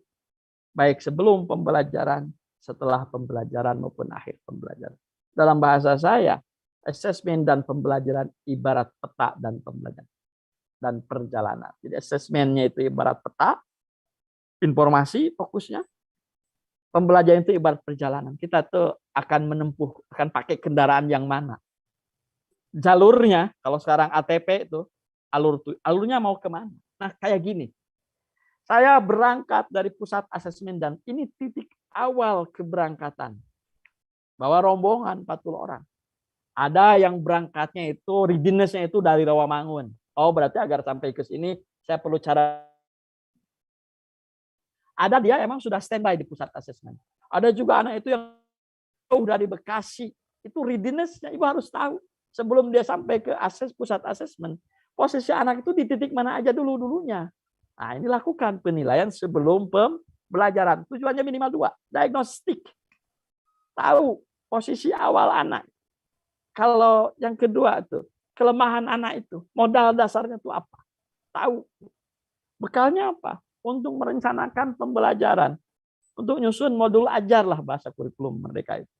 baik sebelum pembelajaran, setelah pembelajaran, maupun akhir pembelajaran. Dalam bahasa saya, asesmen dan pembelajaran ibarat peta dan pembelajaran dan perjalanan. Jadi asesmennya itu ibarat peta, informasi fokusnya. Pembelajaran itu ibarat perjalanan. Kita tuh akan menempuh, akan pakai kendaraan yang mana. Jalurnya, kalau sekarang ATP itu, alurnya mau kemana. Nah kayak gini. Saya berangkat dari pusat asesmen dan ini titik awal keberangkatan. Bawa rombongan 40 orang. Ada yang berangkatnya itu, readiness-nya itu dari Rawamangun. Oh, berarti agar sampai ke sini, saya perlu cara. Ada dia emang sudah standby di pusat asesmen. Ada juga anak itu yang jauh dari Bekasi. Itu readiness-nya Ibu harus tahu. sebelum dia sampai ke pusat asesmen, posisi anak itu di titik mana aja dulunya. Nah, ini lakukan penilaian sebelum pembelajaran. Tujuannya minimal 2, diagnostik. Tahu posisi awal anak. Kalau yang kedua itu, kelemahan anak itu, modal dasarnya itu apa? Tahu. Bekalnya apa? Untuk merencanakan pembelajaran. Untuk nyusun modul ajar lah bahasa kurikulum Merdeka itu.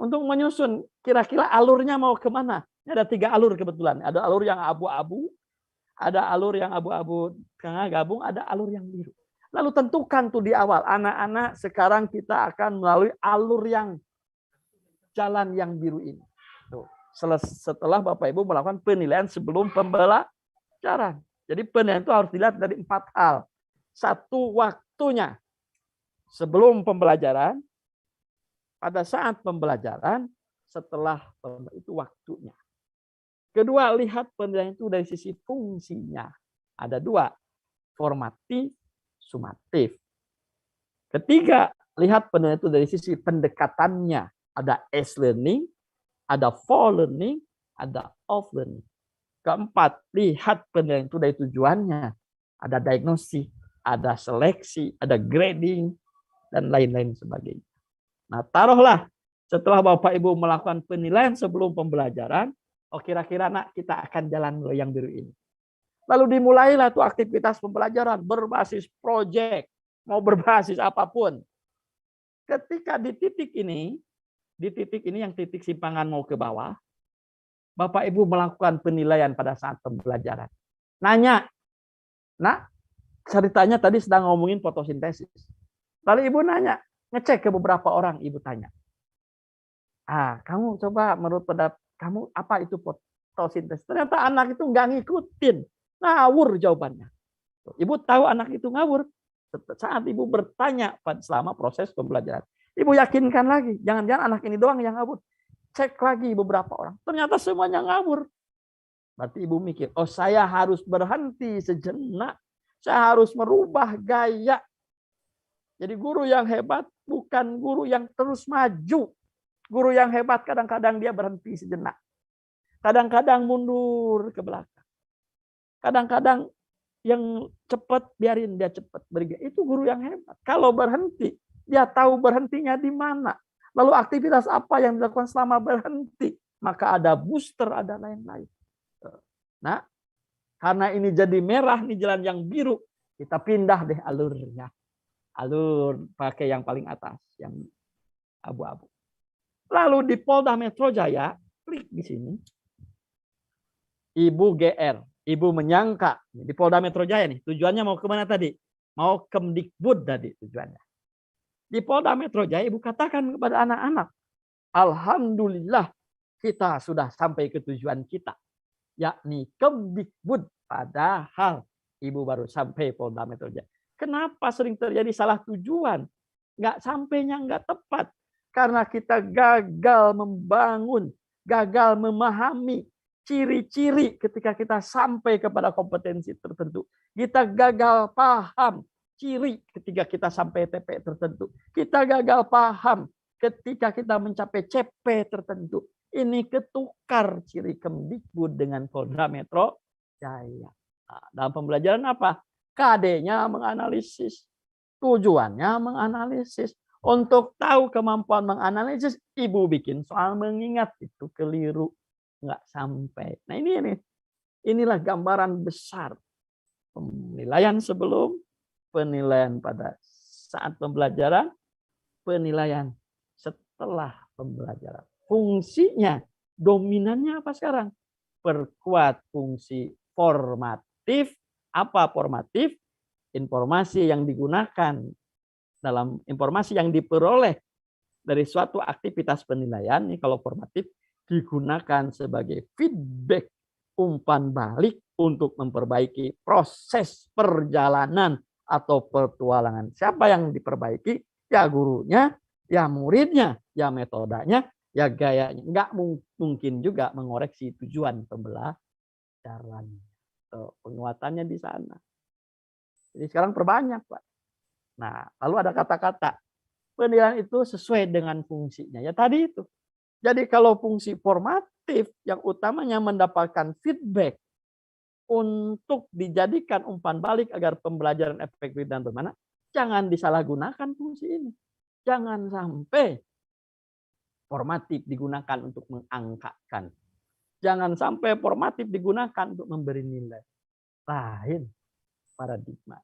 Untuk menyusun kira-kira alurnya mau kemana. Ini ada 3 alur kebetulan. Ada alur yang abu-abu, ada alur yang abu-abu tengah gabung, ada alur yang biru. Lalu tentukan tuh di awal, anak-anak sekarang kita akan melalui alur yang jalan yang biru ini. Tuh. Setelah Bapak Ibu melakukan penilaian sebelum pembelajaran. Jadi penilaian itu harus dilihat dari 4 hal. 1, waktunya. Sebelum pembelajaran, pada saat pembelajaran, setelah itu waktunya. Kedua, lihat penilaian itu dari sisi fungsinya. Ada 2, formatif, sumatif. Ketiga, lihat penilaian itu dari sisi pendekatannya. Ada S-learning, ada for learning, ada off learning. Keempat, lihat penilaian itu dari tujuannya. Ada diagnosis, ada seleksi, ada grading, dan lain-lain sebagainya. Nah, taruhlah setelah Bapak Ibu melakukan penilaian sebelum pembelajaran, kira-kira nak kita akan jalan yang biru ini. Lalu dimulailah tuh aktivitas pembelajaran berbasis proyek, mau berbasis apapun. Ketika di titik ini yang titik simpangan mau ke bawah, Bapak Ibu melakukan penilaian pada saat pembelajaran. Nanya, nak, ceritanya tadi sedang ngomongin fotosintesis. Lalu Ibu nanya, ngecek ke beberapa orang, Ibu tanya. Kamu coba menurut pendapat kamu apa itu fotosintesis? Ternyata anak itu nggak ngikutin, ngawur jawabannya. Ibu tahu anak itu ngawur saat Ibu bertanya selama proses pembelajaran. Ibu yakinkan lagi, jangan-jangan anak ini doang yang ngawur. Cek lagi beberapa orang, ternyata semuanya ngawur. Berarti Ibu mikir, saya harus berhenti sejenak. Saya harus merubah gaya. Jadi guru yang hebat bukan guru yang terus maju. Guru yang hebat kadang-kadang dia berhenti sejenak. Kadang-kadang mundur ke belakang. Kadang-kadang yang cepat biarin dia cepat bergerak. Itu guru yang hebat. Kalau berhenti, dia tahu berhentinya di mana. Lalu aktivitas apa yang dilakukan selama berhenti. Maka ada booster, ada lain-lain. Nah, karena ini jadi merah, ini jalan yang biru. Kita pindah deh alurnya. Alur pakai yang paling atas, yang abu-abu. Lalu di Polda Metro Jaya, klik di sini. Ibu GR, Ibu menyangka di Polda Metro Jaya nih, tujuannya mau kemana tadi? Mau ke Kemdikbud tadi tujuannya. Di Polda Metro Jaya Ibu katakan kepada anak-anak, alhamdulillah kita sudah sampai ke tujuan kita, yakni Kemdikbud. Padahal Ibu baru sampai Polda Metro Jaya. Kenapa sering terjadi salah tujuan? Nggak sampainya nggak tepat. Karena kita gagal membangun, gagal memahami ciri-ciri ketika kita sampai kepada kompetensi tertentu. Kita gagal paham ciri ketika kita sampai TP tertentu. Kita gagal paham ketika kita mencapai CP tertentu. Ini ketukar ciri Kemdikbud dengan Polda Metro Jaya. Nah, dalam pembelajaran apa? KD-nya menganalisis. Tujuannya menganalisis. Untuk tahu kemampuan menganalisis, Ibu bikin soal mengingat. Itu keliru. Nggak sampai. Nah inilah gambaran besar. Penilaian sebelum, penilaian pada saat pembelajaran, penilaian setelah pembelajaran. Fungsinya, dominannya apa sekarang? Perkuat fungsi formatif. Apa formatif? Informasi yang digunakan dalam informasi yang diperoleh dari suatu aktivitas penilaian, ini kalau formatif digunakan sebagai feedback, umpan balik untuk memperbaiki proses perjalanan atau petualangan. Siapa yang diperbaiki? Ya gurunya, ya muridnya, ya metodenya, ya gayanya. Nggak mungkin juga mengoreksi tujuan pembelajaran. Penguatannya di sana. Jadi sekarang perbanyak, Pak. Nah, lalu ada kata-kata penilaian itu sesuai dengan fungsinya. Ya tadi itu. Jadi kalau fungsi formatif yang utamanya mendapatkan feedback untuk dijadikan umpan balik agar pembelajaran efektif dan bermakna, jangan disalahgunakan fungsi ini. Jangan sampai formatif digunakan untuk mengangkatkan. Jangan sampai formatif digunakan untuk memberi nilai. Lain paradigma.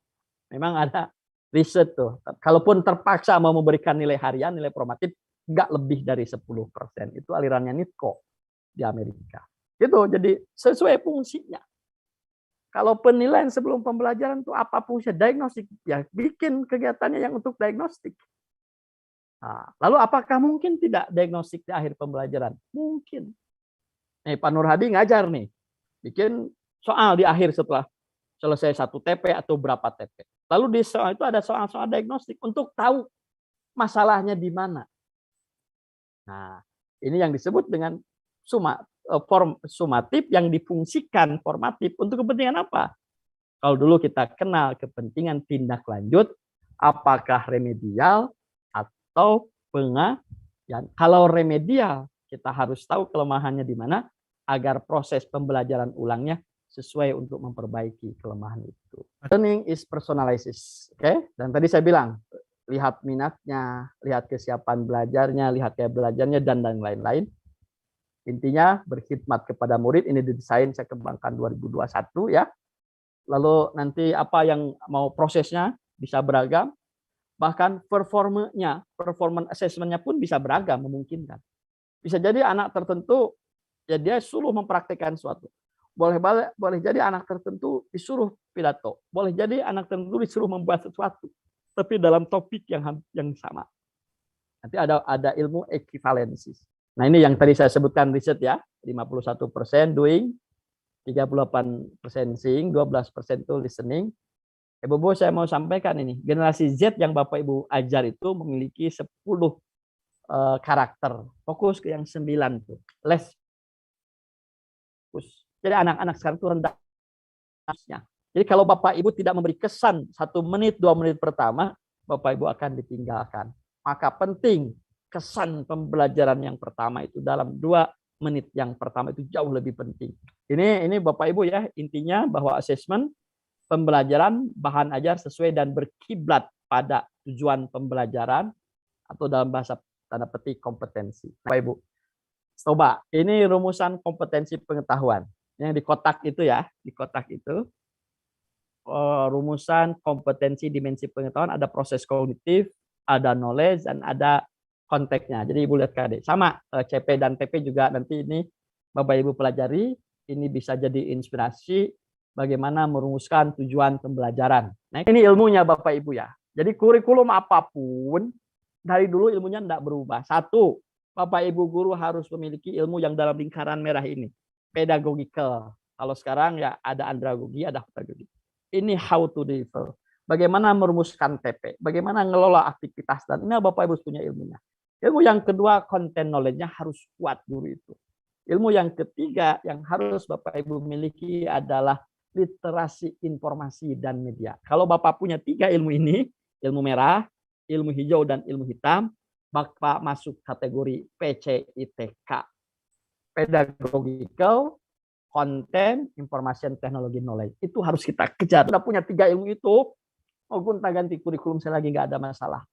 Memang ada riset tuh. Kalaupun terpaksa mau memberikan nilai harian, nilai formatif, nggak lebih dari 10%. Itu alirannya NITCO di Amerika. Itu jadi sesuai fungsinya. Kalau penilaian sebelum pembelajaran itu apa fungsinya? Diagnostik. Ya bikin kegiatannya yang untuk diagnostik. Nah, lalu apakah mungkin tidak diagnostik di akhir pembelajaran? Mungkin. Nih, Pak Nur Hadi ngajar nih. Bikin soal di akhir setelah selesai 1 TP atau berapa TP. Lalu di soal itu ada soal-soal diagnostik untuk tahu masalahnya di mana. Nah, ini yang disebut dengan sumatif yang difungsikan formatif untuk kepentingan apa? Kalau dulu kita kenal kepentingan tindak lanjut, apakah remedial atau pengayaan. Kalau remedial, kita harus tahu kelemahannya di mana agar proses pembelajaran ulangnya sesuai untuk memperbaiki kelemahan itu. Learning is personalized, oke? Dan tadi saya bilang, lihat minatnya, lihat kesiapan belajarnya, lihat kayak belajarnya, dan lain-lain. Intinya berkhidmat kepada murid, ini didesain saya kembangkan 2021 ya. Lalu nanti apa yang mau prosesnya bisa beragam, bahkan performance assessment-nya pun bisa beragam, memungkinkan. Bisa jadi anak tertentu, ya dia suruh mempraktekkan suatu. Boleh jadi anak tertentu disuruh pidato. Boleh jadi anak tertentu disuruh membuat sesuatu. Tapi dalam topik yang sama. Nanti ada ilmu ekivalensi. Nah ini yang tadi saya sebutkan riset ya. 51% doing, 38% seeing, 12% itu listening. Ibu-ibu saya mau sampaikan ini. Generasi Z yang Bapak Ibu ajar itu memiliki 10 karakter. Fokus ke yang 9 tuh. Less fokus. Jadi anak-anak sekarang itu rendah. Jadi kalau Bapak Ibu tidak memberi kesan 1 menit, 2 menit pertama, Bapak Ibu akan ditinggalkan. Maka penting kesan pembelajaran yang pertama itu dalam 2 menit yang pertama itu jauh lebih penting. Ini Bapak Ibu ya, intinya bahwa asesmen pembelajaran bahan ajar sesuai dan berkiblat pada tujuan pembelajaran atau dalam bahasa tanda petik kompetensi. Bapak Ibu, coba ini rumusan kompetensi pengetahuan yang di kotak itu ya, di kotak itu rumusan kompetensi dimensi pengetahuan, ada proses kognitif, ada knowledge, dan ada konteksnya. Jadi Ibu lihat KD. Sama CP dan TP juga nanti ini Bapak Ibu pelajari, ini bisa jadi inspirasi bagaimana merumuskan tujuan pembelajaran. Nah ini ilmunya Bapak Ibu ya. Jadi kurikulum apapun, dari dulu ilmunya tidak berubah. 1, Bapak Ibu guru harus memiliki ilmu yang dalam lingkaran merah ini. Pedagogical. Kalau sekarang ya ada andragogi, ada pedagogi. Ini how to deliver. Bagaimana merumuskan TP, bagaimana ngelola aktivitas, dan ini Bapak Ibu punya ilmunya. Ilmu yang kedua, content knowledge-nya harus kuat guru itu. Ilmu yang ketiga yang harus Bapak Ibu miliki adalah literasi informasi dan media. Kalau Bapak punya 3 ilmu ini, ilmu merah, ilmu hijau, dan ilmu hitam, Bapak masuk kategori PCITK. Pedagogical, konten, information, teknologi, knowledge. Itu harus kita kejar. Kita punya 3 ilmu itu, mau gonta-ganti kurikulum saya lagi nggak ada masalah.